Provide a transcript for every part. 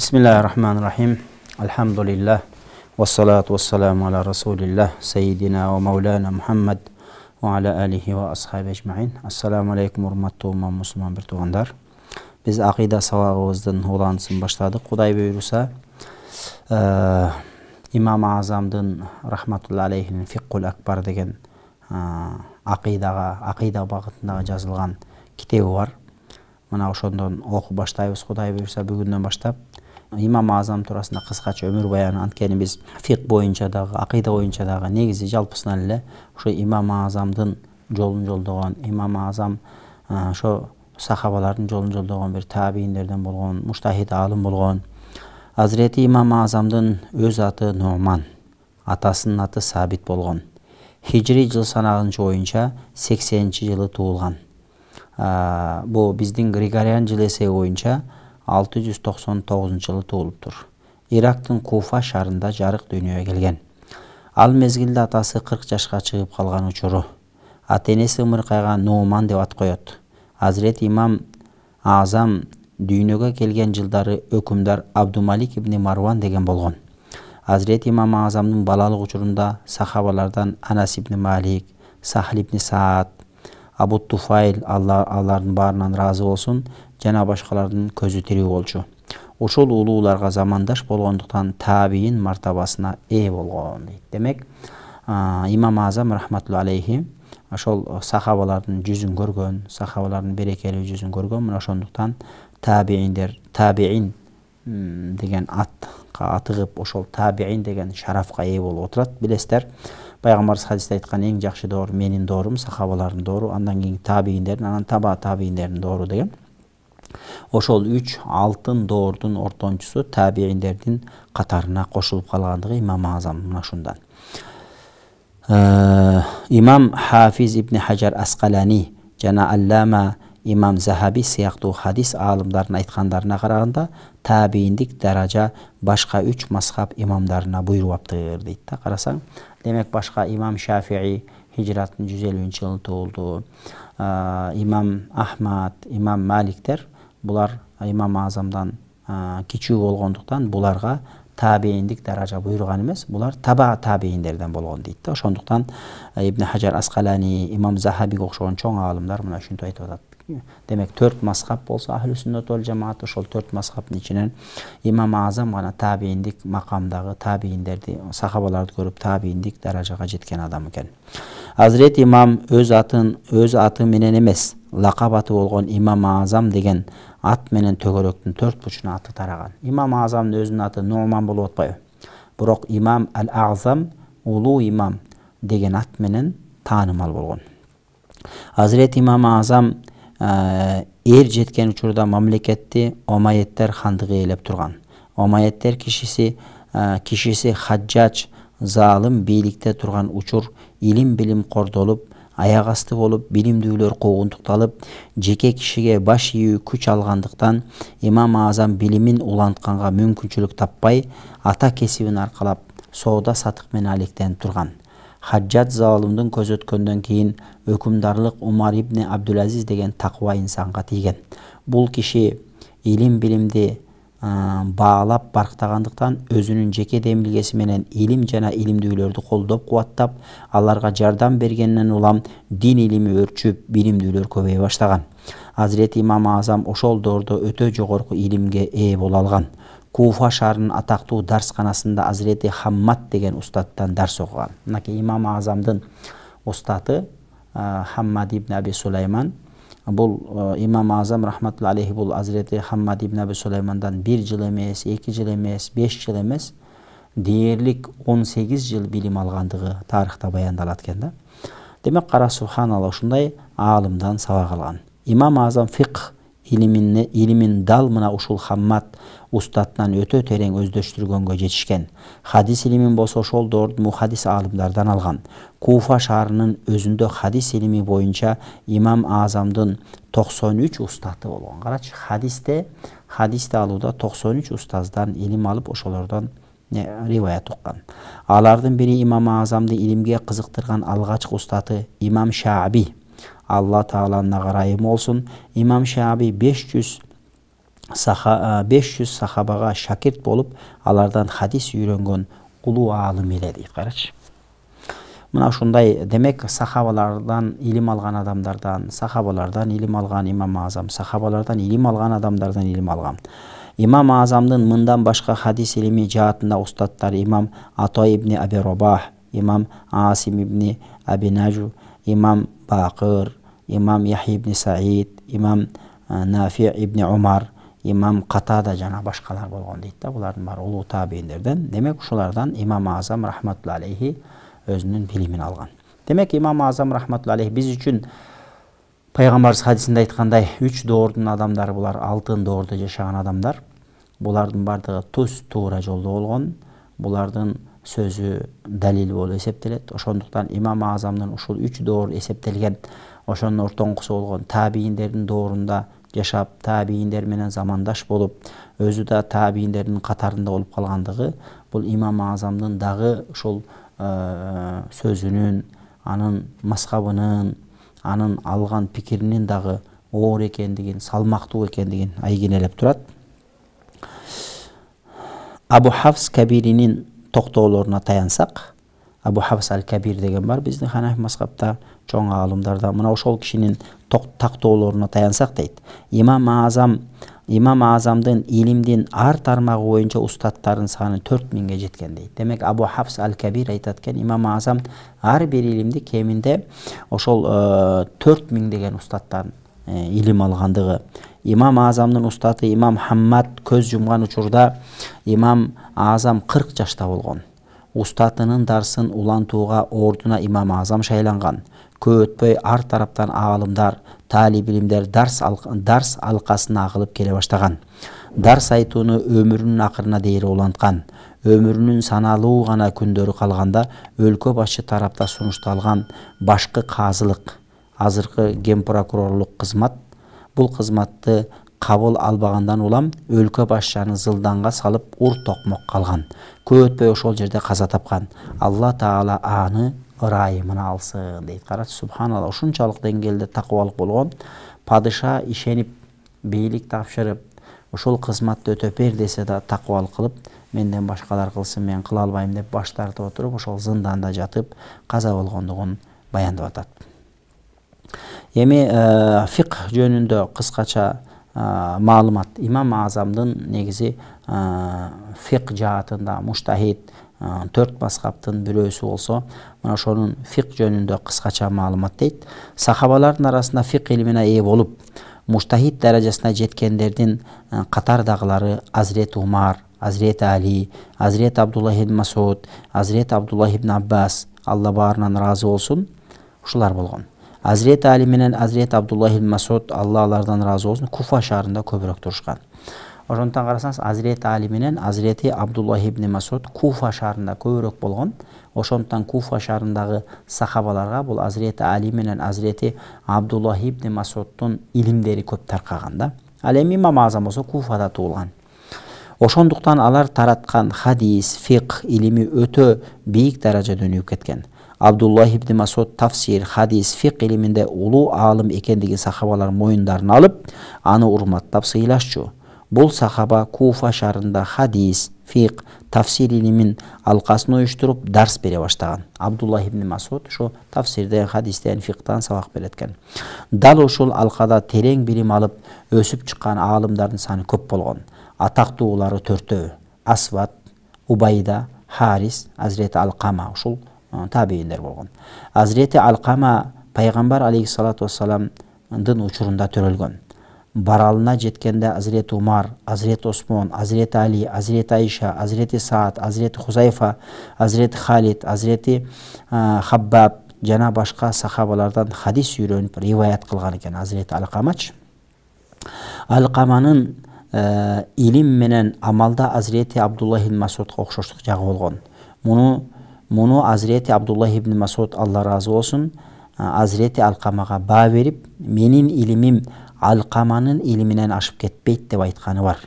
Bismillahirrahmanirrahim. Elhamdülillah. Vessalatu vesselamu ala Resulillah. Seyyidina ve Mevlana Muhammed ve ala alihi ve ashabi ecmain. Assalamu alaikum hurmatly Müslüman bir tuğandar. Biz akida sabagыбыздын уланысын баштадык. Кудай буйруса, İmam Azam'dın rahmetullahi aleyhinin Fiqhul Akbar деген акида багытындагы жазылган китеби бар. Мына ошондон окуп баштайбыз. Кудай буйруса бүгүндөн баштап İmam Azam туурасында кыскача өмүр баяны, анткени биз фиq боюнча дагы, акида боюнча дагы негизи жалпысынан эле ошо İmam Azam'дын жолун жолдогон, İmam Azam ошо сахабалардын жолун жолдогон бир табииндерден болгон, муштахид алым болгон. Hazreti İmam Azam'dын өз аты Нуман, атасынын аты Сабит болгон. Hicri жыл санагынча боюнча 80-жылы туулган. Бул биздин Григориан жыл эсеби боюнча 699-жылы туулуптур. Ирактын Куфа шаарында жарык дүйнөгө келген. Ал мезгилде атасы 40 жашка чыгып калган учуру. Ата-энеси ымыркайга Нуман деп ат коёт. Hazreti İmam Azam дүйнөгө келген жылдары өкүмдар Абдумалик ибн Марван деген болгон. Hazreti İmam Azamдын балалык учурунда сахабалардан Анас ибн Малик, Сахл ибн Саад, Абу Туфайл, алардын баарынан разы болсун, жана башкалардын көзү тирүү болчу. Ошол улууларга замандаш болгондуктан табиин мартабасына ээ болгон дейт. Демек, İmam Azam рахматуллахи алейхи ошол сахабалардын жүзүн көргөн, сахабалардын берекелүү жүзүн көргөн. Мына ошондуктан табиин деген атка атыгып, ошол табиин деген шарафка ээ болуп отурат. Билесиздер, Пайгамбарыбыз хадисте айткан эң жакшы доору менин доорум, сахабалардын доору, андан кийин табииндердин, анан табииндердин доору деген. Ошол 3 алтын доордун ортончусу табииндердин катарына кошулуп калгандыгы İmam Azam мына ушундан. İmam Hafiz İbn Hajar Asqalani жана Allama İmam Zahabi сыяктуу хадис аалымдардын айткандарына караганда табииндик даража башка 3 мазхаб имамдарына буйрубаптыр дейт да. Карасаң, демек башка İmam Шафии хижраттын 150-жылы туулду. İmam Ahmad, İmam Маликтер, булар İmam Azamдан кичүү болгондуктан буларга табииндик даража буйруган эмес, булар табииндерден болгон дейт да. Ошондуктан Ибн Хаджар Асқалани, İmam Захабиге окшогон чоң аалымдар мына ушинтип айтып атат. Демек 4 мазхаб болсо Ахлу Сүннат вал Жамаат, ошол 4 мазхабтын ичинен İmam Azam гана табииндик макамдагы, табииндерди, сахабаларды көрүп табииндик даражага жеткен адам экен. Hazreti İmam өз аты менен эмес, лакап аты болгон İmam Azam деген ат менен төгөрөктүн 4 бучуна аты тараган. İmam Azamдын өзүнүн аты Нуман болуп атпайбы? Бирок İmam Al-Azam, улуу имам деген ат менен таанымал болгон. Hazreti İmam Azam эр жеткен учурда мамлекетти Омайеттер хандыгы ээлеп турган. Омайеттер кишиси Хаджач залым бийликте турган учур илим кордолуп, аяк асты болуп, билимдүүлөр куугунтукталып, жеке кишиге баш ийүү күч алгандыктан İmam Azam билимин улантканга мүмкүнчүлүк таппай, ата кесибин аркалап соода сатык менен алектенип турган. Хаджат залымдын көзөткөндөн кийин өкүмдарлык Умар ибн Абдулазиз деген таква инсанга тийген. Бул киши билимди баалап барктагандыктан өзүнүн жеке демилгеси менен илим жана илимдүүлөрдү колдоп кубаттап, аларга жардам бергенинен улам дин илими өрчүп, билимдүүлөр көбөйө баштаган. Hazreti İmam Azam ошол доордо өтө жогорку илимге ээ боло алган. Куфа шаарынын атактуу дарсканасында Hazreti Хаммад деген устаттан дарс окуган. Мынакей İmam Azamдын устаты Хаммад ибн Аби Сулайман. Бул İmam Azam рахматуллахи алейхи бул Hazreti Хаммад ибн Аби Сулаймандан 1 жыл эмес, 2 жыл эмес, 5 жыл эмес, дээрлик 18 жыл билим алгандыгы тарыхта баяндалат экен да. Демек, кара субханалла, ушундай аалымдан сабак алган. İmam Azam fiqh илимин дал мына ушул Хаммад устатынан өтө терең өздөштүргөнгө жетишкен. Хадис илимин болсо ошол доордун мухаддис аалымдардан алган. Куфа шаарынын өзүндө хадис илими боюнча İmam Azamдын 93 устаты болгон. Карачы, хадисте алууда 93 устаздан илим алып, ошолордон риваят уккан. Алардын бири İmam Azamды илимге кызыктырган алгачкы устаты İmam Шааби. Allah Taala'nın ағарайым olsun. İmam Şabi 500 сахабага шакирт болуп, алардан хадис үйрөнгөн улуу аалым эле дейт. Карачы. Мына ушундай, демек сахабалардан илим алган адамдардан, сахабалардан илим алган Имам Азам, сахабалардан илим алган адамдардан илим алган. Имам Азамдын мындан башка хадис илими жаатында устаттары Имам Ато ибн Аби Робах, Имам Асим ибн Аби Нажу, Имам Бакыр, Имам Яхи ибн Саид, Имам Нафи ибн Умар, Имам Катада жана башкалар болгон дейт да. Булардын баары улуу табииндерден. Демек ушулардан Имам Азам рахматулла алейхи өзүнүн билимин алган. Демек Имам Азам рахматулла алейхи биз үчүн пайгамбарыбыз хадисинде айткандай 3 доордун адамдары, булар алтын доордо жашаган адамдар. Булардын бардыгы туз туура жолдо болгон. Булардын сөзү далил болуп эсептелет. Ошондуктан Имам Азамдын ушул 3 доор эсептелген, ошонун ортоңкусу болгон табииндердин доорунда жашап, табииндер менен замандаш болуп, өзү да табииндердин катарында болуп калгандыгы, бул Имам Азамдын дагы ушул сөзүнүн, анын маскабынын, анын алган пикиринин дагы оор экендигин, салмактуу экендигин айгинелеп турат. Абу Хафс Кабиринин токтоолоруна таянсак, Абу Хафс аль-Кабир деген бар биздин Ханафи мазхабта, чоң аалымдарда. Мына ошол кишинин тактоолоруна таянсак дейт. Имам Азамдын илимдин ар тармагы боюнча устаттарын саны 4000ге жеткен дейт. Демек Абу Хафс аль-Кабир айтат экен, Имам Азам ар бир илимди кеминде ошол 4000 деген устаттан илим алгандыгы. Имам Азамдын устаты Имам Хаммад көз жумган учурда Имам Азам 40 жашта болгон. Устатынын дарсын улантууга ордуна Имам Азам шайланган. Көп өтпөй ар тараптан аалымдар, талиб илимдер дарс алкасына агылып келе баштаган. Дарс айтууну өмүрүнүн акырына дейин уланткан. Өмүрүнүн саналуу гана күндөрү калганда өлкө башы тарапта сунушталган башкы казылык, азыркы ген прокурорлук кызмат, бул кызматты кабыл албагандан улам өлкө башчаны зылданга салып ур токмок калган. Көп өтпөй ошол жерде каза тапкан. Алла Таала аны ырайымына алсын дейт. Карачы, субханалла, ушунчалык деңгээлде такыбалык болгон. Падыша ишенип, бийлик тапшырып, ошол кызматты өтөп бер десе да такыбалык кылып, менден башкалар кылсын, мен кыла албайм деп баш тартып отуруп, ошол зынданда жатып каза болгондугун баяндап атат. Эми фикх жөнүндө кыскача маалымат. Имам Азамдын негизи фикх жаатында муштахид 4 мазхабтын бирөөсү болсо, мына ошонун фикх жөнүндө кыскача маалымат дейт. Сахабалардын арасында фикх илимине ээ болуп, муштахид даражасына жеткендердин катардагылары Азрет Умар, Азрет Али, Азрет Абдуллах ибн Масуд, Азрет Абдуллах ибн Аббас, Алла баарынан ыраазы болсун, ушулар болгон. Азрет Али менен Азрет Абдуллах ибн Масуд, Алла алардан ыраазы болсун, Куфа шаарында көбүрөөк турушкан. Ошондон карасаңыз, Азрет Али менен Азрети Абдуллах ибн Масуд Куфа шаарында көбүрөөк болгон. Ошондон Куфа шаарындагы сахабаларга бул Азрет Али менен Азрети Абдуллах ибн Масуддун илимдери көп таркаган да. Ал эми Имам Азам болсо Куфада туулган. Ошондуктан алар тараткан хадис, фикх илими өтө бийик даражада өнүгүп кеткен. Абдуллах ибн Масуд тафсир, хадис, фикх илиминде улуу аалым экендиги сахабалар моюндарына алып, аны урматтап сыйлашчу. Бул сахаба Куфа шаарында хадис, фикх, тафсир илимин алкасын уюштуруп дарс бере баштаган. Абдуллах ибн Масуд ошо тафсирден, хадистен, фикхтан сабак берет экен. Дал ушул алкада терең билим алып өсүп чыккан аалымдардын саны көп болгон. Атактуулары 4-төө: Асват, Убайда, Харис, Азрети Алкама, ушул табииндер болгон. Азрети Алкама пайгамбар алейхиссалату вассаламдын учурунда төрөлгөн. Баралына жеткенде Азрет Умар, Азрет Осмон, Азрет Али, Азрет Айша, Азрети Саад, Азрети Хузайфа, Азрети Халид, Азрети Хаббаб жана башка сахабалардан хадис үйрөнүп риваят кылган экен Азрет Алкамач. Алкаманын илим менен амалда Азрети Абдуллах ибн Масудга окшоштук жагы болгон. Муну Азрети Абдуллах ибн Масуд, Алла разы болсун, Азрети Алкамага баа берип, менин илимим Алкаманын илиминен ашып кетпейт деп айтканы бар.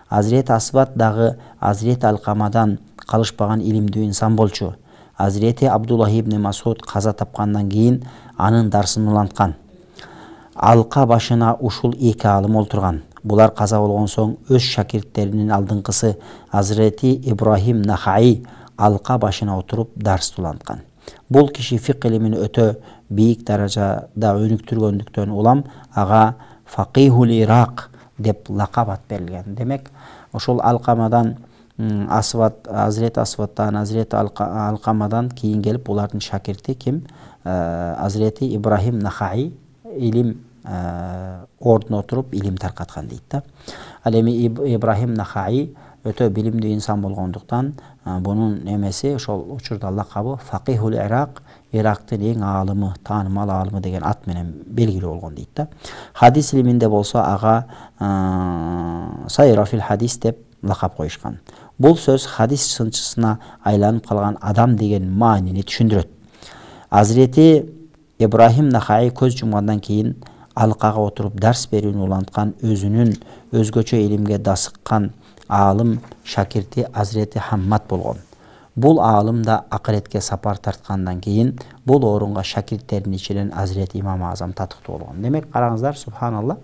Азрет Асват дагы Азрет Алкамадан калышпаган илимдүү инсан болчу. Азрети Абдуллах ибн Масуд каза тапкандан кийин анын дарсын уланткан. Алка башына ушул эки аалым олтурган. Булар каза болгон соң өз шакирттеринин алдыңкысы Азирети Ибрахим Нахаи алка башына отуруп дарс уланткан. Бул киши фикh илимин өтө бийик даражада өнүктүргөндүктөн улам ага факихул Ирак деп лакап ат берилген. Демек, ошол Алкамадан Азирет Асваттан, Азирет Алкамадан кийин келип булардын шакирти ким? Азирети Ибрахим Нахаи илим ордуна отуруп илим таркаткан дейт да. Ал эми Ибрахим Нахаи өтө билимдүү инсан болгондуктан бунун эмеси ошол учурда лакабы факихул Ирак, Ирактын эң аалымы, таанымал аалымы деген ат менен белгилүү болгон дейт да. Хадис илиминде болсо ага Сайрафил хадис деп лакап коюшкан. Бул сөз хадис сынчысына айланып калган адам деген маанини түшүндүрөт. Азирети Ибрахим Нахаи көз жумгандан кийин алкага отуруп дарс берүүнү уланткан өзүнүн өзгөчө илимге дасыккан аалым шакирти Азирети Хаммад болгон. Бул аалым да акыретке сапар тарткандан кийин бул орунга шакирттеринин ичинен Азирети Имам Азам татыктуу болгон. Демек, караңыздар, субханалла.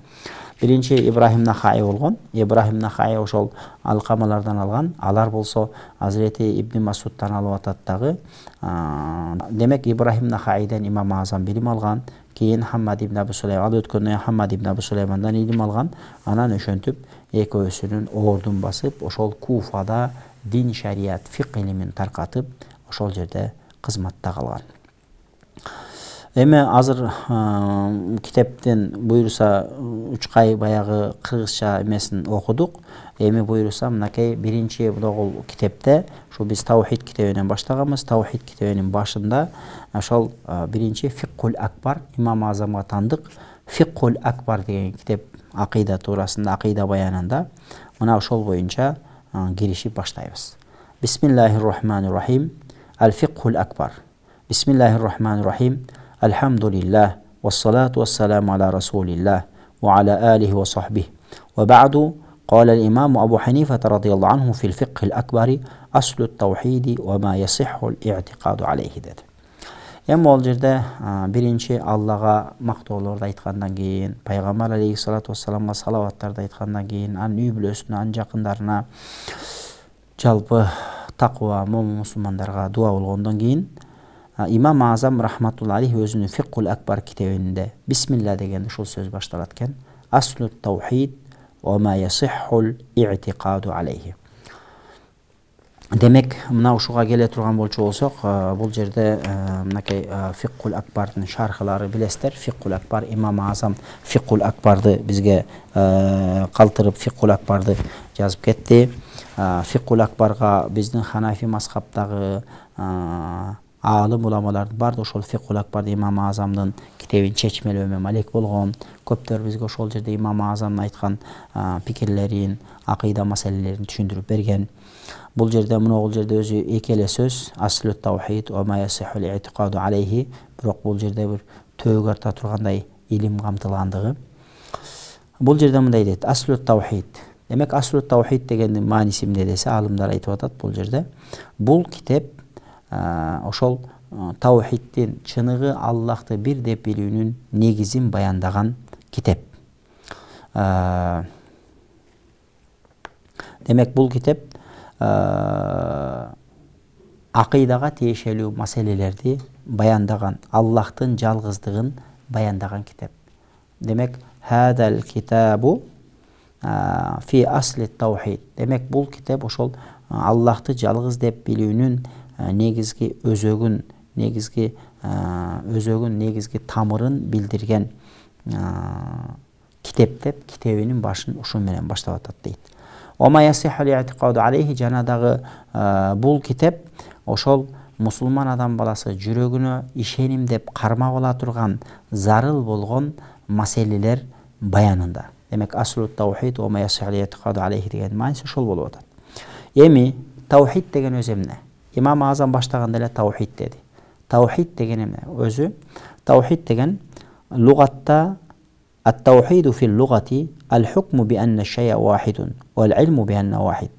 Биринчи Ибрахим Нахаи болгон. Ибрахим Нахаи ошол алкамалардан алган. Алар болсо Азирети Ибн Масудтан алып атат дагы. Демек, Ибрахим Нахаиден Имам Азам билим алган. Кийин Хаммад ибн Абу Сулейман, ал өткөндөн Хаммад ибн Абу Сулеймандан илим алган. Анан ошентип экөөсүнүн ордун басып, ошол Куфада дин, шарият, фикh илимин таркатып, ошол жерде кызматта калган. Эми азыр китептен буйруса 3 ай баягы кыргызча эмесин окудук. Эми буйруса мынакей биринчи бул китепте ушу биз таухид китебинен баштаганбыз. Таухид китебинин башында ошол биринчи Фикхул Акбар, Имам Азамга тандык Фикхул Акбар деген китеп акыйда туурасында, акыйда баянында мына ошол боюнча киришип баштайбыз. Бисмиллахир-рахманир-рахим. Ал-Фикхул Акбар. Бисмиллахир-рахманир-рахим. Алхамдулиллах, вассалату вассаламу аля расулиллах, ва аля алихи ва сахбихи. Ва ба'ду, قال الإمام أبو حنيفة رضي الله عنه في الفقه الأكبر أصل التوحيد وما يصح الاعتقاد عليه dedi. Эми ол жерде биринчи Аллага мактоолорду айткандан кийин, пайгамбар алейхиссалату вассаламга салаваттарды айткандан кийин, анын үй бүлөсүнө, анын жакындарына, жалпы таква момун мусулмандарга дуа болгондон кийин Имам Азам рахматулла алейхи өзүнүн Фикхул Акбар китебинде бисмилла деген ушул сөз башталат экен. Аслу таухид ва ма ясиххул и'тикаду алейхи. Демек, мына ушуга келе турган болчу болсок, бул жерде мынакей Фикхул Акбардын шархылары билесиздер. Фикхул Акбар, Имам Азам Фикхул Акбарды бизге калтырып Фикхул Акбарды жазып кетти. Фикхул Акбарга биздин Ханафи мазхабтагы аалым уламалардын баардыгы ошол Фикхул Акбарды Имам Азамдын китебин чечмелөө менен алек болгон. Көптөр бизге ошол жерде Имам Азамдын айткан пикирлерин, акыйда маселелерин түшүндүрүп берген. Бул жерде мына жерде өзү эки эле сөз аслу таухид ва ма ясихул и'тикаду алейхи, бирок бул жерде бир төөгө арта тургандай илим камтылгандыгы. Бул жерде мындай дейт: аслу таухид. Демек, аслу таухид дегендин мааниси эмне десе, алымдар айтып атат бул жерде. Бул китеп ошол таухидтин, чыныгы Аллахты бир деп билүүнүн негизин баяндаган китеп. Демек, бул китеп акыйдага тиешелүү маселелерди баяндаган, Аллахтын жалгыздыгын баяндаган китеп. Демек, хадал китабу фи асли таухид. Демек, бул китеп ошол Аллахты жалгыз деп билүүнүн негизги өзөгүн, негизги тамырын билдирген китеп деп китебинин башын ушу менен баштап атат дейт. Ома ясихул и'тикаду алейхи, жанадагы бул китеп ошол мусулман адам баласы жүрөгүнө ишеним деп кармап ала турган зарыл болгон маселелер баянында. Демек, аслу таухид ома ясихул и'тикаду алейхи деген мааниси ошол болуп атат. Эми таухид деген өзү эмне? Имам Азам баштаганда эле таухид деди. Таухид деген эмне? Өзү таухид деген лугатта ат-таухиду фил лугати ал-хукму би анна шай'a вахидун вал илму би анна вахид.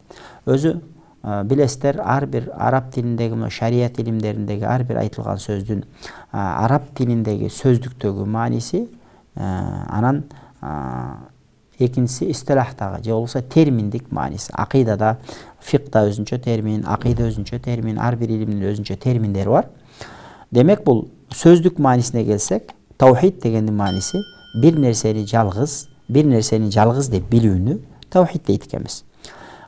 Өзү билесиздер, ар бир араб тилиндеги, шарият илимдериндеги ар бир айтылган сөздүн араб тилиндеги сөздүктөгү мааниси анан экинчиси истилахтагы же болбосо терминдик мааниси. Акыйдада, фикда өзүнчө термин, акыйда өзүнчө термин, ар бир илимдин өзүнчө терминдери бар. Демек бул сөздүк маанисине келсек, таухид дегендин мааниси бир нерсени жалгыз деп билүүнү таухид дейт экенбиз.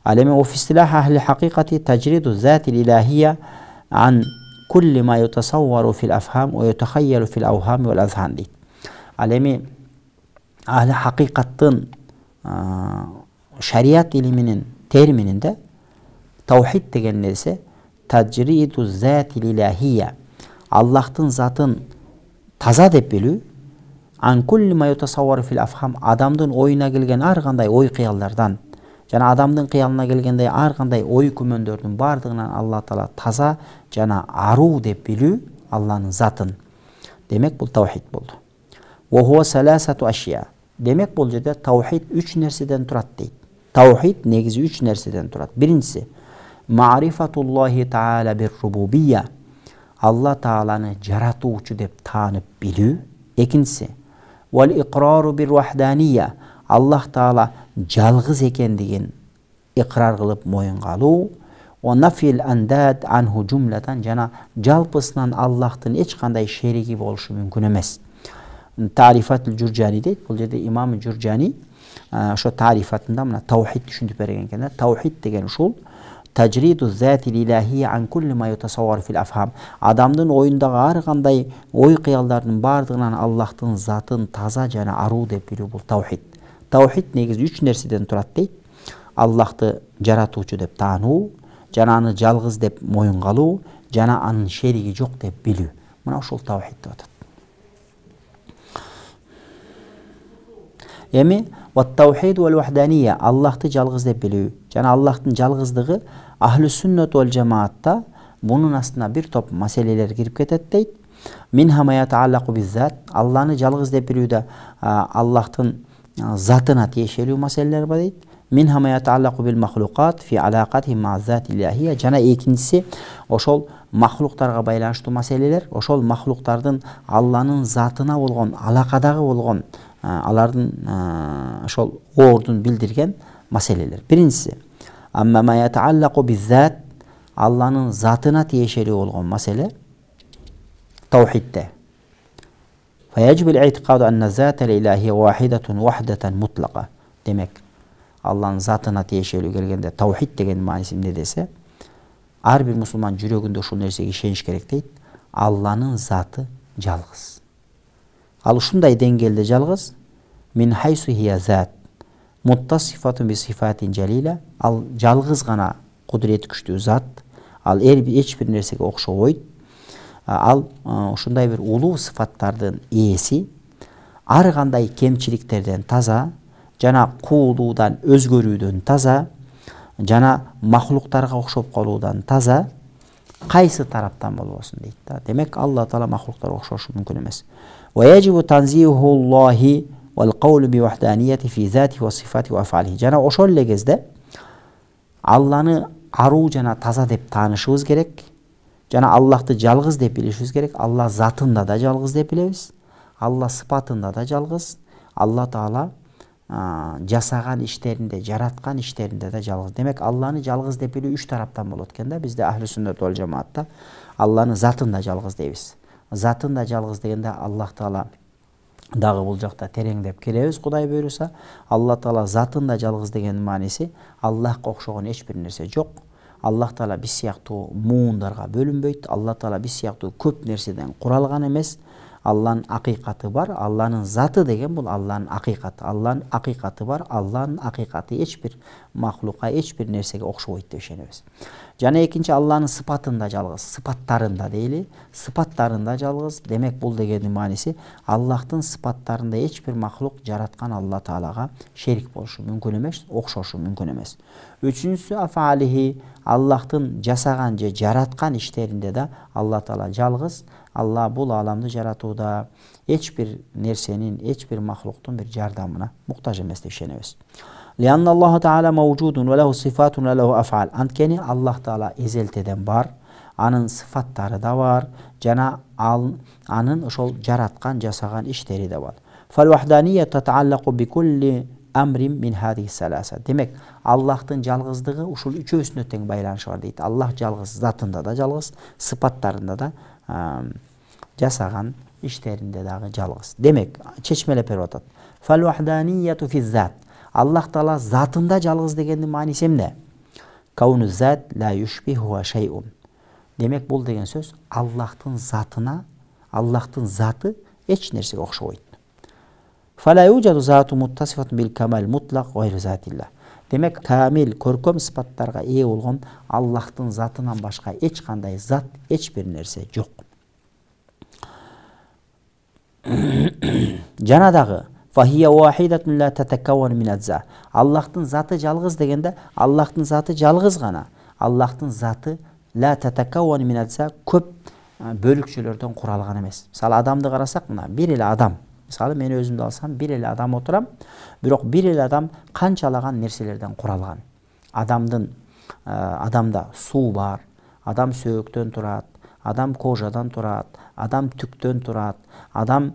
Ал эми офистилах ахли хакыйкати тажриду затил илахия ан kulli ma yutasawwaru fil afham wa yutakhayyalu fil awham wal azhan deyт. Ал эми ahli hakikattın şeriat iliminin termininde tavhid degen nerse tacridu zatil ilahiyye, Allah'tın zatın taza dep bilүү, an kulli ma yutasawwaru fil afham, adamdın oyuna gelgen ar kanday oy kıyallardan, jana adamdın kıyalına gelgende ar kanday oy kümöndördün bardığından Allah Taala taza jana aruu dep bilүү Allah'ın zatın. Demek bu tavhid boldu. Ve huwa salasatu aşya. Demek bu жерде tavhid 3 nerseden turat deyt. Tavhid negizi 3 nerseden turat. Birincisi ma'rifatullahi Taala bir rububiyya. Allah Taala'nı jaratuuchu dep tanıp bilүү. Ekincisi vel iqraru bir vahdaniyya. Allah Taala жалгыз ekendигин iqrar kılıp moyunga alуу. Ve nafil andad anhu cumlatan, jana жалпысынан Allah'tın hiç kanday şeriki boluşu mümkün emes. Tarifatul Jurjani deyt. Bul жерде İmam Jurjani şu tarifatında mına tavhid düşündüp bergen ekenler. Tavhid degen uşul tacridu zatil ilahiyye an kulli ma yutasawwar fil afham. Adamdın oyundagı ar kanday oy kıyallarının bardığından Allah'tın zatın taza jana aruu dep bilүү bul tavhid. Tavhid negizi 3 nerseden turat deyt. Allah'tı jaratuuchu dep taanuu, jana аны жалгыз dep moyunga alуу, jana anın şerigi jok dep bilүү. Mına uşul tavhid dep atat. Emi vat tavhid vel vahdaniyye, Allah'tı жалгыз dep bilүү. Jana Allah'tın жалгыздыгы ahli sünnet vel cemaatda bunun aslında bir top meseleler girip ketet deyt. Minha ma yataallaqu bizzat, Allah'ını жалгыз dep bilүүde Allah'tın zatına tiyişelүү meseleler var deyt. Minha ma yataallaqu bil mahlukat fi alaqatihim ma zatil ilahiyye. Jana ekincisi oşol mahluktarga baylanıştуу meseleler, oşol mahluktardın Allah'ın zatına bolgon alakadagı bolgon alardın oşol ordun bildirgen meseleler. Birincisi amma ma yataallaqu bizzat, Allah'ın zatına tiyişelүү bolgon mesele tavhidde. Feyecib el-i'tiqadu enne zatel ilahiyye vahidetun vahdeten mutlaka. Demek Allah'ın zatına tiyişelүү gelgende tavhid degen manisi ne dese, ar bir Müslüman jürөгүндө ушул нерсеге ишениш керек дейт. Allah'ın zatı жалгыз. Ал ушундай деңгээлде жалгыз, min haysu hiya zat muttasifatun bi sifatin jalila. Ал жалгыз гана кудурети күчтүү zat. Ал эч бир нерсеге окшобойт. Ал ушундай bir улуу sıfattардын ээси, ар кандай кемчиликтерден таза, жана куулуудан, өзгөрүүдөн таза, жана махлуктарга окшоп калуудан таза, кайсы тараптан болбосун дейт да. Демек Алла Таала махлуктарга окшошу мүмкүн эмес. Ва яжибу танзихуллахи вал кавлу би вахданияти фи зати ва сифати ва афалихи. Жана ошол эле кезде Алланы аруу жана таза деп таанышыбыз керек. Жана Allah'tı жалгыз деп билишибиз керек. Allah затында да жалгыз деп билебиз. Allah sıfatında da жалгыз. Allah Taala жасаган иштеринде, жараткан иштеринде да жалгыз. Демек Allah'ны жалгыз деп билүү 3 тараптан болот экен да. Бизде ахли сүннет вал жамаатта Allah'ны затында жалгыз дейбиз. Затында жалгыз дегенде Allah Taala дагы бул жакта тереңдеп келебиз, Кудай буйруса. Allah Taala затында жалгыз деген мааниси Аллахка окшогон эч бир нерсе жок. Allah Taala biz siyaqtуу muundarga bölünbөйт. Allah Taala biz siyaqtуу көп нерседен куралган эмес. Allah'ın hakikati var. Allah'ın zatı degen bul Allah'ın hakikati. Allah'ın hakikati var. Allah'ın hakikati hiçbir mahluka, hiçbir nersege okşoyt dep ишенебиz. Жана экинчи Allah'ın sıfatında жалгыз, sıfatlarında deyli, sıfatlarında жалгыз. Demek bul degenin manisi Allah'ın sıfatlarında hiçbir mahluk jaratkan Allah Taala'ga şerik boluşu mümkün emes, okşoşu mümkün emes. Üçüncüsü afalihi, Allah'ın jasagan je jaratkan işlerinde de Allah Taala жалгыз. Allah bul alamды jaratuuda hiçbir nersenin, hiçbir mahluktun bir jardamına muhtaç emes dep ишенебиz. Lianna Allah Taala mevcudun ve lehu sifatun ve lehu af'al. Antkeni Allah Taala ezelteden bar, anın sıfatları da var, jana anın ошол jaratkan, jasagan işleri de var. Fal vahdaniyye tataallaqu bi kulli amrin min hadihi salasa. Demek Allah'tın жалгыздыгы ушул үчөөсүнө тең байланышы бар дейт. Аллах жалгыз, затында да жалгыз, сыпаттарында да, жасаган иштеринде дагы жалгыз. Демек, чечмелеп берип атат. Фал вахданiyatu fi zat. Аллах Таала затында жалгыз дегендин мааниси эмне? Кауну зат ла юшбиху шай'ун. Демек, бул деген сөз Аллахтын затына, Аллахтын заты эч нерсеге окшобойт. Фала южаду зату муттасифатун бил камал мутлак гайру затилла. Демек, камил, көркөм сыпаттарга ээ болгон Аллахтын затынан башка эч кандай зат, эч бир нерсе жок. Жана дагы фахия вахидатун ла татакаввану мин аджза. Аллахтын заты жалгыз дегенде, Аллахтын заты жалгыз гана. Аллахтын заты ла татакаввану мин аджза, көп бөлүкчөлөрдөн куралган эмес. Мисалы, адамды карасак, мына бир эле адам. Мисалы, мен өзүмдү алсам, бир эле адам отурам, бирок бир эле адам канчалаган нерселерден куралган. Адамда суу бар, адам сөөктөн турат, адам кожадан турат, адам түктөн турат, адам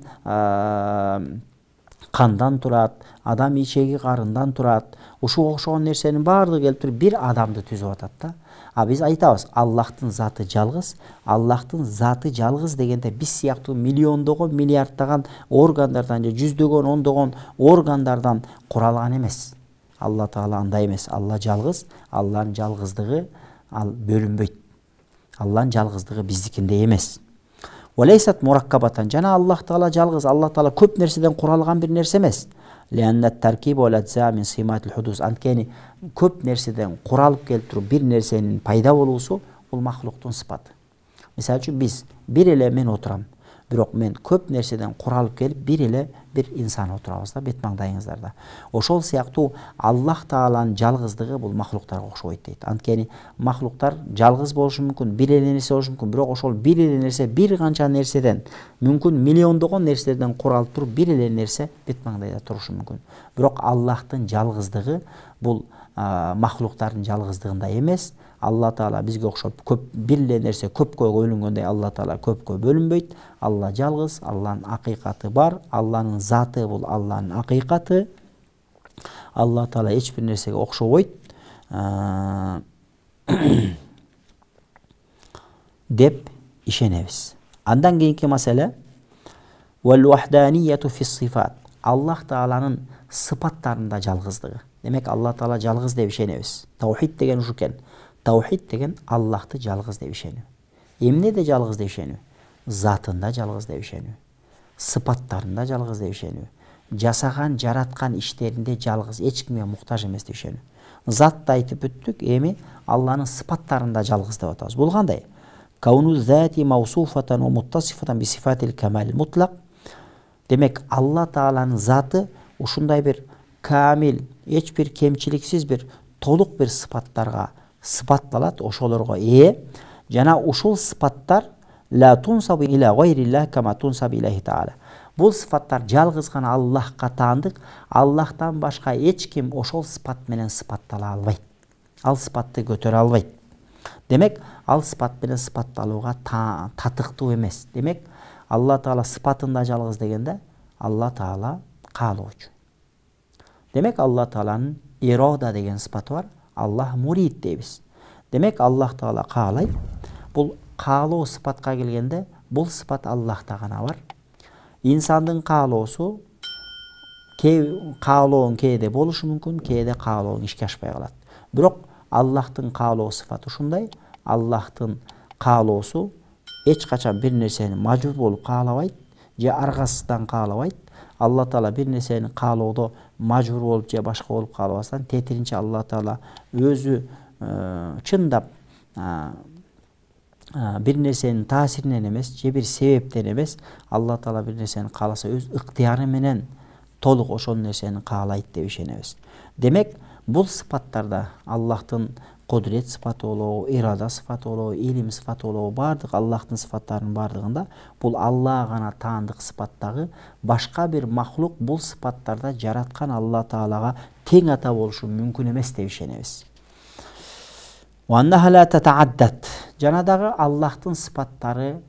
кандан турат, адам ичеги карындан турат. Ушуга окшогон нерсенин баардыгы келип туруп бир адамды түзүп атат да. А биз айтабыз, Аллахтын заты жалгыз, Аллахтын заты жалгыз дегенде биз сыяктуу миллиондогон, миллиарддаган органдардан же жүздөгөн, ондогон органдардан куралган эмес. Алла Таала андай эмес. Алла жалгыз, Алланын жалгыздыгы бөлүнбөйт. Алланын жалгыздыгы биздикиндей эмес. Валейсат мураккабатан. Жана Аллах Таала жалгыз, Алла Таала көп нерседен куралган бир нерсе эмес. Лианнат таркиб вал аджза мин симатил худус. Анткени көп нерседен куралып келип туруп бир нерсенин пайда болуусу бул махлуктун сыпаты. Мисалы үчүн биз бир эле мен отурам, бирок мен көп нерседен куралып келип бир эле бир инсан отурабыз да, бет маңдайыңыздарда. Ошол сыяктуу Аллах Тааланын жалгыздыгы бул махлуктарга окшобойт дейт. Анткени махлуктар жалгыз болушу мүмкүн, бир эле нерсе болушу мүмкүн, бирок ошол бир эле нерсе бир канча нерседен, мүмкүн миллиондогон нерселерден куралып туруп бир эле нерсе бет маңдайда турушу мүмкүн. Бирок Аллахтын жалгыздыгы бул махлуктардын жалгыздыгында эмес. Алла Таала бизге окшоп көп бир эле нерсе көпкө бөлүнгөндөй Алла Таала көпкө бөлүнбөйт. Алла жалгыз, Алланын акыйкаты бар, Алланын заты бул Алланын акыйкаты. Алла Таала эч бир нерсеге окшобойт деп ишенебиз. Андан кийинки маселе вал вахданiyatu фи сифат. Аллах Тааланын сыпаттарында жалгыздыгы. Демек, Алла Таала жалгыз деп ишенебиз. Таухид деген ушу экен. Таухид деген Аллахты жалгыз деп ишенүү. Эмнеде жалгыз деп ишенүү? Затында жалгыз деп ишенүү. Сыпаттарында жалгыз деп ишенүү. Жасаган, жараткан иштеринде жалгыз, эч кимге муктаж эмес деп ишенүү. Затты айтып бүттүк, эми Алланын сыпаттарында жалгыз деп атабыз. Бул кандай? Кауну зати маусуфатан ва муттасифатан би сифатил камал мутлак. Демек, Алла Тааланын заты ушундай бир камил, эч бир кемчиликсиз бир толук бир сыпаттарга сыпатталат, ошолорго ээ. Жана ушул сыпаттар ла тунсабу иля гайриллах кама тунсабу илайхи таала. Бул сыпаттар жалгыз гана Аллахка таандык, Аллахтан башка эч ким ошол сыпат менен сыпаттала албайт. Ал сыпатты көтөрө албайт. Демек, ал сыпат менен сыпатталууга татыктуу эмес. Демек, Алла Таала сыпатында жалгыз дегенде, Алла Таала каалоочу. Демек, Алла Тааланын ирода деген сыпаты бар. Аллах мурид дейбиз. Демек, Аллах Таала каалайт. Бул каалоо сыпатка келгенде, бул сыпат Аллахта гана бар. Инсандын каалоосу каалоон кээде болушу мүмкүн, кээде каалоон ишке ашпай калат. Бирок Аллахтын каалоо сыпаты ушундай. Аллахтын каалоосу эч качан бир нерсени мажбур болуп каалабайт, же аргасыздан каалабайт. Алла Таала бир нерсени каалоодо мажбур болуп же башка болуп каалабастан, тетиринче Алла Таала өзү чындап бир нерсенин таасиринен эмес, же бир себептен эмес, Алла Таала бир нерсени кааласа өз ыктыяры менен толук ошол нерсени каалайт деп ишенебиз. Демек, бул сыпаттарда Аллахтын кудрет сыпаты болобу, ирада сыпаты болобу, илим сыпаты болобу, бардык Аллахтын сыпаттарынын бардыгында бул Алла гана таандык сыпаттагы, башка бир махлук бул сыпаттарда жараткан Алла Таалага тең ата болушу мүмкүн эмес деп ишенебиз. Ваннаха ла татааддат. Жана дагы Аллахтын сыпаттары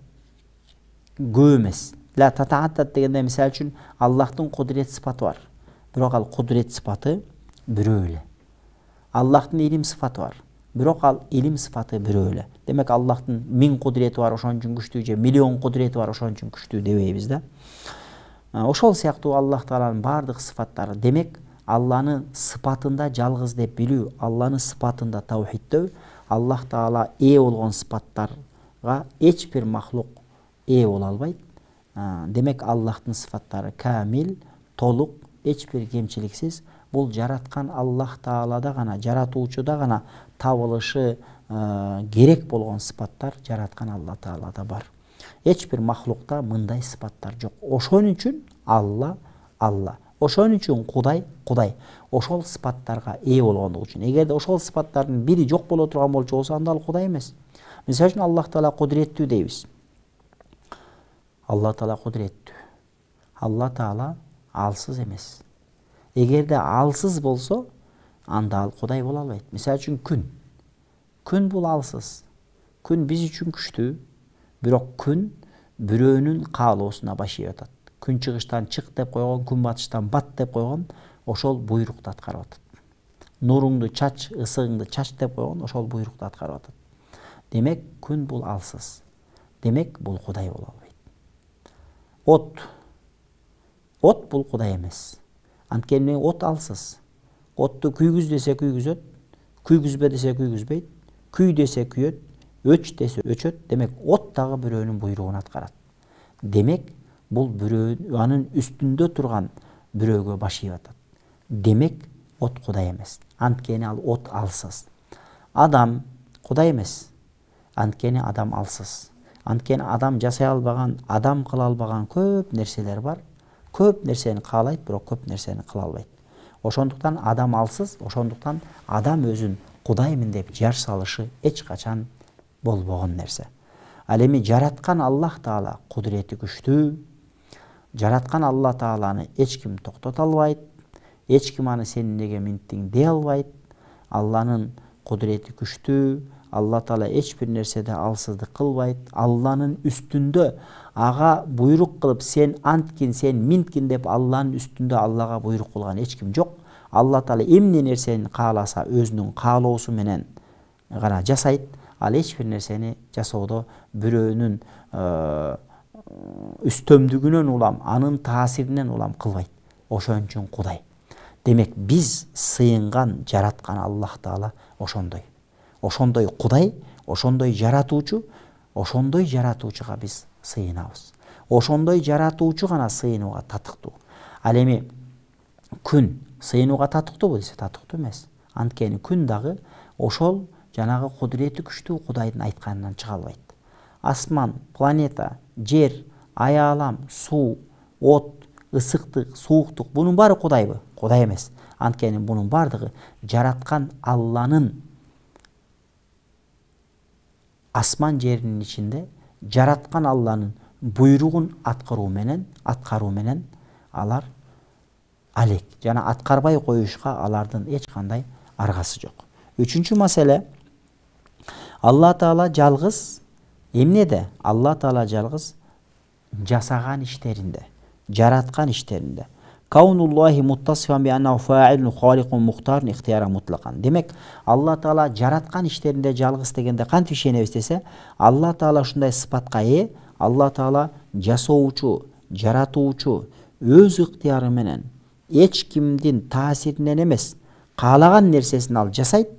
көп эмес. Ла татааддат дегенде, мисалы үчүн Аллахтын кудрет сыпаты бар. бирок ал кудурет сыпаты бирөө эле. Аллахтын илим сыпаты бар, бирок ал илим сыпаты бирөө эле. Демек Аллахтын 1000 кудурети бар, ошон үчүн күчтүү, же миллион кудурети бар, ошон үчүн күчтүү дебейбиз да. Ошол сыяктуу Аллах Тааланын бардык сыпаттары. Демек Алланы сыпатында жалгыз деп билүү, Алланы сыпатында таухиддөө, Аллах Таала ээ болгон сыпаттарга эч бир махлук ээ боло албайт. Демек Аллахтын сыпаттары камил, толук, эч бир кемчиликсиз. Бул жараткан Аллах Таалада гана, жаратуучуда гана табылышы керек болгон сыпаттар жараткан Аллах Таалада бар. Эч бир махлукта мындай сыпаттар жок. Ошон үчүн Алла Алла. Ошон үчүн Кудай. Ошол сыпаттарга ээ болгондугу үчүн. Эгерде ошол сыпаттардын бири жок боло турган болчу болсо, анда ал Кудай эмес. Мисалы үчүн Аллах Таала кудуреттүү дейбиз. Алла Таала кудуреттүү. Алла Таала алсыз эмес. Эгерде алсыз болсо, анда ал Кудай боло албайт. Мисалы үчүн күн бул алсыз. Күн биз үчүн күчтүү, бирок күн бирөөнүн каалоосуна башый атат. Күн чыгыштан чык деп койгон, күн батыштан бат деп койгон, ошол буйрукту аткарып атат. Нуруңду чач, ысыгыңды чач деп койгон, ошол буйрукту аткарып атат. Демек күн бул алсыз. Демек бул Кудай боло албайт. От бул Кудай эмес. Анткени от алсыз. Отту күйгүз десе күйгүзөт, күйгүзбө десе күйгүзбөйт, күй десе күйөт, өч десе өчөт. Демек от дагы бирөөнүн буйругун аткарат. Демек бул бирөө анын үстүндө турган бирөөгө башый атат. Демек от Кудай эмес. Анткени ал от алсыз. Адам Кудай эмес. Анткени адам алсыз. Анткени адам жасай албаган, адам кыла албаган көп нерселер бар. Көп нерсени каалайт, бирок көп нерсени кыла албайт. Ошондуктан адам алсыз, ошондуктан адам өзүн Кудаймын деп жар салышы эч качан болбогон нерсе. Ал эми жараткан Аллах Таала кудурети күчтүү. Жараткан Алла Тааланы эч ким токтото албайт. Эч ким аны сен неге минттиң дей албайт. Алланын кудурети күчтүү. Алла Таала эч бир нерседе алсыздык кылбайт. Алланын үстүндө ага буйрук кылып сен анткин, сен минткин деп Алланын үстүндө Аллага буйрук кылган эч ким жок. Алла Таала эмне нерсени кааласа өзүнүн каалоосу менен гана жасайт. Ал эч бир нерсени жасоодо бирөөнүн үстөмдүгүнөн улам, анын таасиринен улам кылбайт. Ошон үчүн Кудай. Демек биз сыйынган жараткан Аллах Таала ошондой. Ошондой Кудай, ошондой жаратуучуга биз сыйынабыз. Ошондой жаратуучу гана сыйынууга татыктуу. Ал эми күн сыйынууга татыктуубу десе татыктуу эмес. Анткени күн дагы ошол жанагы кудурети күчтүү Кудайдын айтканынан чыга албайт. Асман, планета, жер, аялам, суу, от, ысыктык, сууктук бунун баары Кудайбы? Кудай эмес. Анткени бунун бардыгы жараткан Алланын асман жеринин ичинде жараткан Алланын буйругун аткаруу менен алар алек. Жана аткарбай коюшка алардын эч кандай аргасы жок. Үчүнчү маселе, Алла Таала жалгыз эмнеде? Алла Таала жалгыз жасаган иштеринде, жараткан иштеринде. Каунуллахи муттасифан би аннаху фаилун халикун мухтарун ихтияра мутлакан. Демек, Алла Таала жараткан иштеринде жалгыз дегенде кантип ишенебиз десе, Алла Таала ушундай сыпатка ээ. Алла Таала жасоочу, жаратуучу, өз ыктыяры менен, эч кимдин таасиринен эмес, каалаган нерсесин ал жасайт.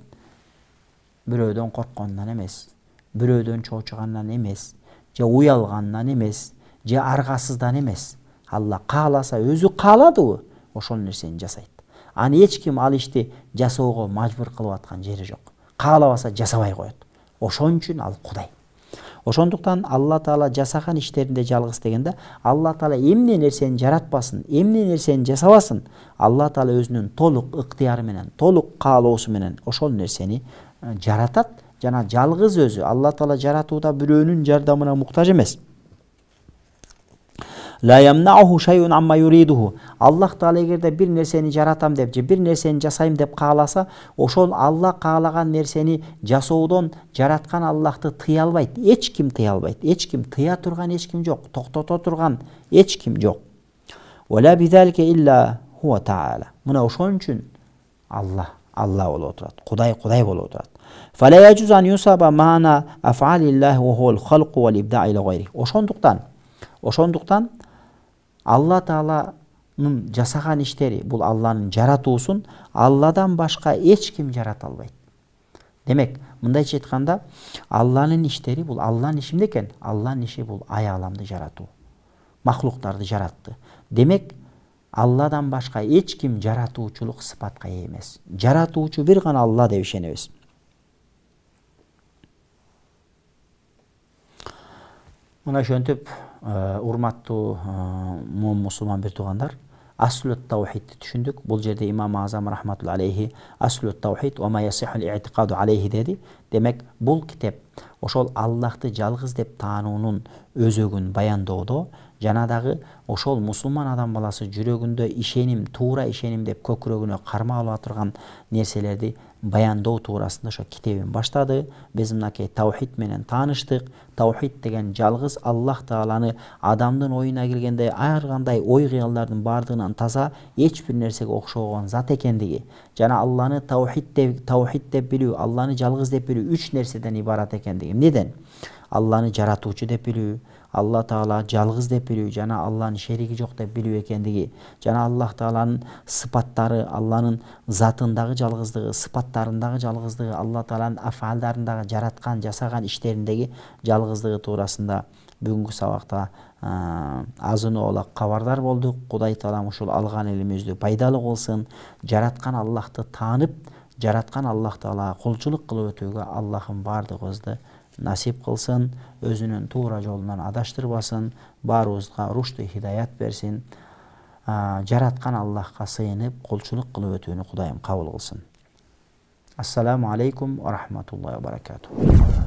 Бирөөдөн коркконунан эмес, бирөөдөн чоочугандан эмес, же уялгандан эмес, же аргасыздан эмес. Алла кааласа, өзү кааладыбы, ошол нерсени жасайт. Аны эч ким ал ишти жасоого мажбур кылып аткан жери жок. Каалабаса жасабай коет. Ошон үчүн ал Кудай. Ошондуктан Алла Таала жасаган иштеринде жалгыз дегенде, Алла Таала эмне нерсени жаратпасын, эмне нерсени жасабасын, Алла Таала өзүнүн толук ыктыяры менен, толук каалоосу менен ошол нерсени жаратат. Жана жалгыз өзү Алла Таала жаратууда бирөөнүн жардамына муктаж эмес. La yamna'uhu shay'un amma yuriduhu. Аллах Таала эгерде бир нерсени жаратам деп, же бир нерсени жасайм деп кааласа, ошол Алла каалаган нерсени жасоодон жараткан Аллахты тыя албайт. Эч ким тыя албайт. Эч ким тыя турган эч ким жок. Токтото турган эч ким жок. Wala bizalika illa huwa ta'ala. Mına ошон үчүн Allah болуп отурат. Кудай болуп отурат. Фала яжуз ан юсаба мана афалиллахи ва хувал халқу вал ибда иля гайри. Ошондуктан Алла Тааланын жасаган иштери, бул Алланын жаратуусун Алладан башка эч ким жарата албайт. Демек, мындайча айтканда, Алланын иштери бул Алланын иши эмне экен? Алланын иши бул ай аламды жаратуу. Махлуктарды жаратты. Демек, Алладан башка эч ким жаратуучулук сыпатка ээ эмес. Жаратуучу бир гана Алла деп ишенебиз. Мына ошентип, урматтуу мусулман бир туугандар, Аслут таухидти түшүндүк. Бул жерде имам Азам рахматулла алейхи Аслут таухид ва ма ясихул иътиқаду алейхи деди. Демек, бул китеп ошол Аллахты жалгыз деп таануунун өзөгүн баяндоодо жана дагы ошол мусулман адам баласы жүрөгүндө ишеним, туура ишеним деп көкүрөгүнө кармап алып турган нерселерди баяндоо туурасында ошо китебин баштады. Биз мынакей таухид менен тааныштык. Таухид деген жалгыз Аллах Тааланы адамдын оюна келгенде ар кандай ой кыялдардын бардыгынан таза, эч бир нерсеге окшогон зат экендиги жана Алланы таухид деп билүү, Алланы жалгыз деп билүү үч нерседен ибарат экендиги. Эмнеден? Алланы жаратуучу деп билүү, Алла Таала жалгыз деп билүү жана Алланын шериги жок деп билүү экендиги, жана Аллах Тааланын сыпаттары, Алланын затындагы жалгыздыгы, сыпаттарындагы жалгыздыгы, Алла Тааланын афалдарындагы жараткан, жасаган иштериндеги жалгыздыгы туурасында бүгүнкү сабакта азыноолак кабардар болдук. Кудай Таалам ушул алган илимибизди пайдалуу кылсын. Жараткан Аллахты таанып, жараткан Аллах Таалага кулчулук кылып өтүүгө Аллахым бардыгыбызды насип кылсын, өзүнүн туура жолунан адаштырбасын, баарыбызга рушту хидаят берсин. Жараткан Аллахка сыйынып, кулчулук кылып өтүүнү Кудайым кабыл кылсын. Ассаламу алейкум ва рахматуллахи ва баракатух.